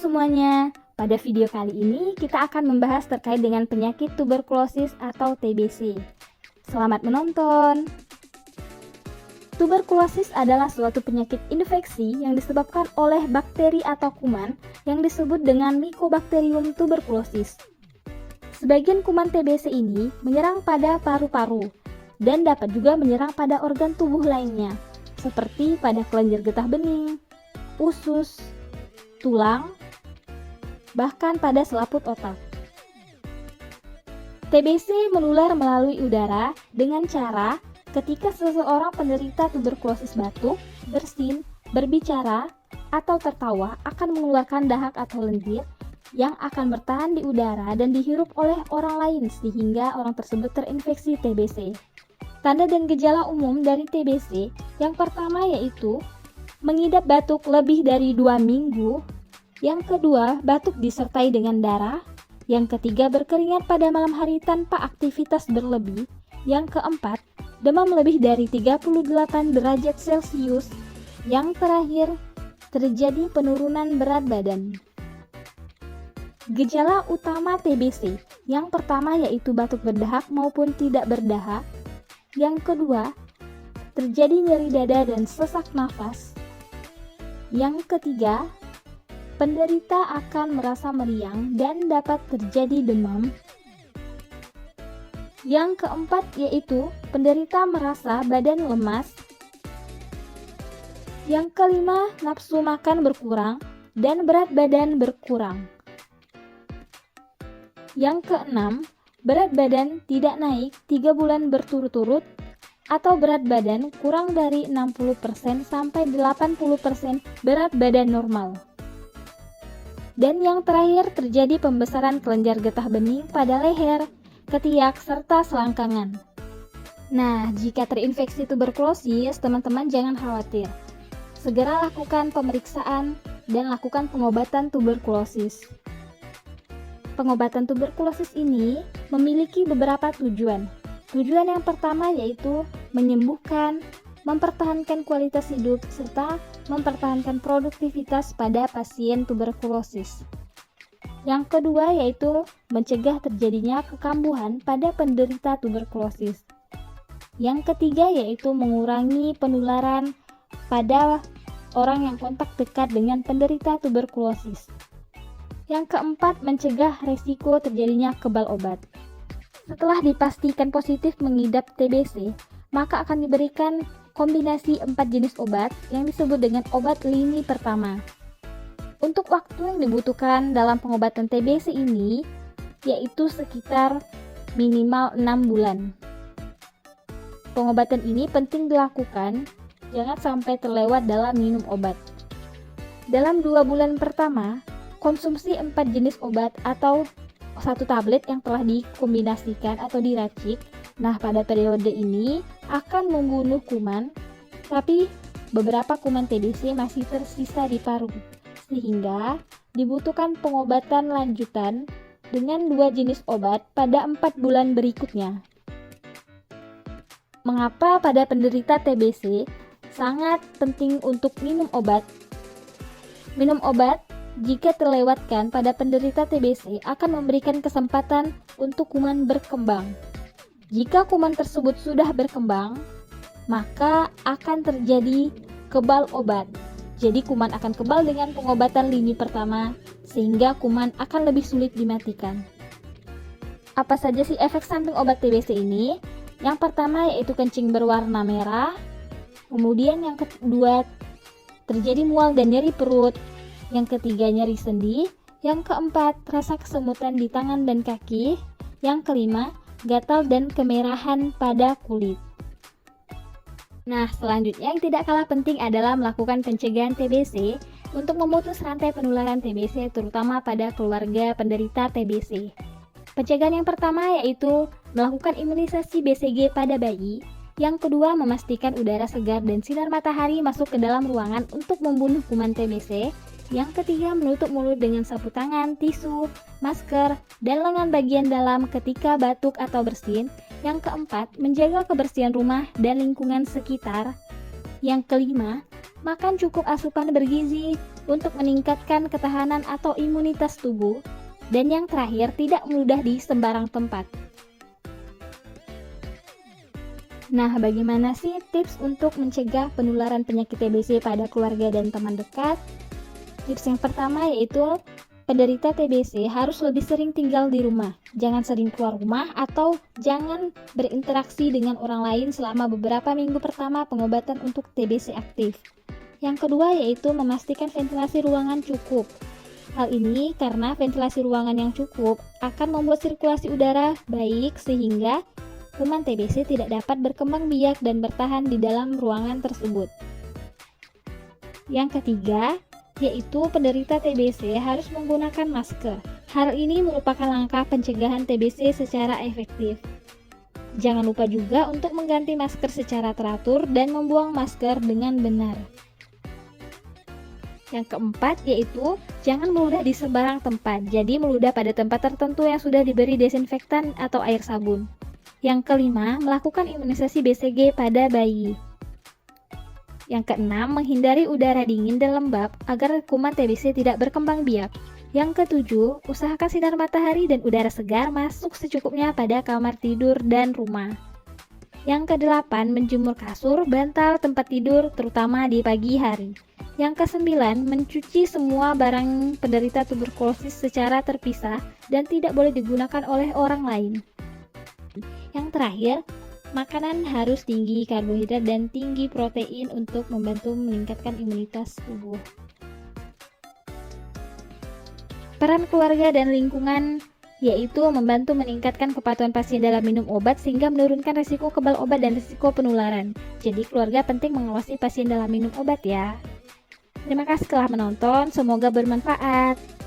semuanya, pada video kali ini kita akan membahas terkait dengan penyakit tuberkulosis atau TBC. Selamat menonton! Tuberkulosis adalah suatu penyakit infeksi yang disebabkan oleh bakteri atau kuman yang disebut dengan Mycobacterium tuberculosis. Sebagian kuman TBC ini menyerang pada paru-paru dan dapat juga menyerang pada organ tubuh lainnya, seperti pada kelenjar getah bening, usus, tulang, bahkan pada selaput otak. TBC menular melalui udara dengan cara ketika seseorang penderita tuberkulosis batuk, bersin, berbicara, atau tertawa akan mengeluarkan dahak atau lendir yang akan bertahan di udara dan dihirup oleh orang lain sehingga orang tersebut terinfeksi TBC. Tanda dan gejala umum dari TBC yang pertama yaitu mengidap batuk lebih dari 2 minggu, yang kedua batuk disertai dengan darah, yang ketiga berkeringat pada malam hari tanpa aktivitas berlebih, yang keempat demam lebih dari 38 derajat Celcius, yang terakhir terjadi penurunan berat badan. Gejala utama TBC yang pertama yaitu batuk berdahak maupun tidak berdahak, yang kedua terjadi nyeri dada dan sesak nafas, yang ketiga penderita akan merasa meriang dan dapat terjadi demam. Yang keempat yaitu penderita merasa badan lemas. Yang kelima, nafsu makan berkurang dan berat badan berkurang. Yang keenam, berat badan tidak naik 3 bulan berturut-turut atau berat badan kurang dari 60% sampai 80% berat badan normal. Dan yang terakhir terjadi pembesaran kelenjar getah bening pada leher, ketiak, serta selangkangan. Nah, jika terinfeksi tuberkulosis, teman-teman jangan khawatir. Segera lakukan pemeriksaan dan lakukan pengobatan tuberkulosis. Pengobatan tuberkulosis ini memiliki beberapa tujuan. Tujuan yang pertama yaitu menyembuhkan, mempertahankan kualitas hidup, serta mempertahankan produktivitas pada pasien tuberkulosis. Yang kedua yaitu mencegah terjadinya kekambuhan pada penderita tuberkulosis. Yang ketiga yaitu mengurangi penularan pada orang yang kontak dekat dengan penderita tuberkulosis. Yang keempat, mencegah risiko terjadinya kebal obat. Setelah dipastikan positif mengidap TBC, maka akan diberikan kombinasi 4 jenis obat yang disebut dengan obat lini pertama. Untuk waktu yang dibutuhkan dalam pengobatan TBC ini yaitu sekitar minimal 6 bulan. Pengobatan ini penting dilakukan, jangan sampai terlewat dalam minum obat. Dalam 2 bulan pertama, konsumsi 4 jenis obat atau 1 tablet yang telah dikombinasikan atau diracik. Nah, pada periode ini akan membunuh kuman, tapi beberapa kuman TBC masih tersisa di paru, sehingga dibutuhkan pengobatan lanjutan dengan 2 jenis obat pada 4 bulan berikutnya. Mengapa pada penderita TBC sangat penting untuk minum obat? Minum obat jika terlewatkan pada penderita TBC akan memberikan kesempatan untuk kuman berkembang. Jika kuman tersebut sudah berkembang, maka akan terjadi kebal obat. Jadi kuman akan kebal dengan pengobatan lini pertama, sehingga kuman akan lebih sulit dimatikan. Apa saja sih efek samping obat TBC ini? Yang pertama yaitu kencing berwarna merah, kemudian yang kedua terjadi mual dan nyeri perut, yang ketiga nyeri sendi, yang keempat rasa kesemutan di tangan dan kaki, yang kelima gatal dan kemerahan pada kulit. Nah, selanjutnya yang tidak kalah penting adalah melakukan pencegahan TBC untuk memutus rantai penularan TBC terutama pada keluarga penderita TBC. Pencegahan yang pertama yaitu melakukan imunisasi BCG pada bayi. Yang kedua, memastikan udara segar dan sinar matahari masuk ke dalam ruangan untuk membunuh kuman TBC. Yang ketiga, menutup mulut dengan sapu tangan, tisu, masker, dan lengan bagian dalam ketika batuk atau bersin. Yang keempat, menjaga kebersihan rumah dan lingkungan sekitar. Yang kelima, makan cukup asupan bergizi untuk meningkatkan ketahanan atau imunitas tubuh. Dan yang terakhir, tidak meludah di sembarang tempat. Nah, bagaimana sih tips untuk mencegah penularan penyakit TBC pada keluarga dan teman dekat? Tips yang pertama yaitu penderita TBC harus lebih sering tinggal di rumah. Jangan sering keluar rumah atau jangan berinteraksi dengan orang lain selama beberapa minggu pertama pengobatan untuk TBC aktif. Yang kedua yaitu memastikan ventilasi ruangan cukup. Hal ini karena ventilasi ruangan yang cukup akan membuat sirkulasi udara baik sehingga kuman TBC tidak dapat berkembang biak dan bertahan di dalam ruangan tersebut. Yang ketiga, yaitu penderita TBC harus menggunakan masker. Hal ini merupakan langkah pencegahan TBC secara efektif. Jangan lupa juga untuk mengganti masker secara teratur dan membuang masker dengan benar. Yang keempat yaitu jangan meludah di sembarang tempat. Jadi meludah pada tempat tertentu yang sudah diberi desinfektan atau air sabun. Yang kelima, melakukan imunisasi BCG pada bayi. Yang keenam, menghindari udara dingin dan lembab agar kuman TBC tidak berkembang biak. Yang ketujuh, usahakan sinar matahari dan udara segar masuk secukupnya pada kamar tidur dan rumah. Yang kedelapan, menjemur kasur, bantal, tempat tidur, terutama di pagi hari. Yang kesembilan, mencuci semua barang penderita tuberkulosis secara terpisah dan tidak boleh digunakan oleh orang lain. Yang terakhir, makanan harus tinggi karbohidrat dan tinggi protein untuk membantu meningkatkan imunitas tubuh. Peran keluarga dan lingkungan yaitu membantu meningkatkan kepatuhan pasien dalam minum obat sehingga menurunkan risiko kebal obat dan risiko penularan. Jadi keluarga penting mengawasi pasien dalam minum obat ya. Terima kasih telah menonton, semoga bermanfaat.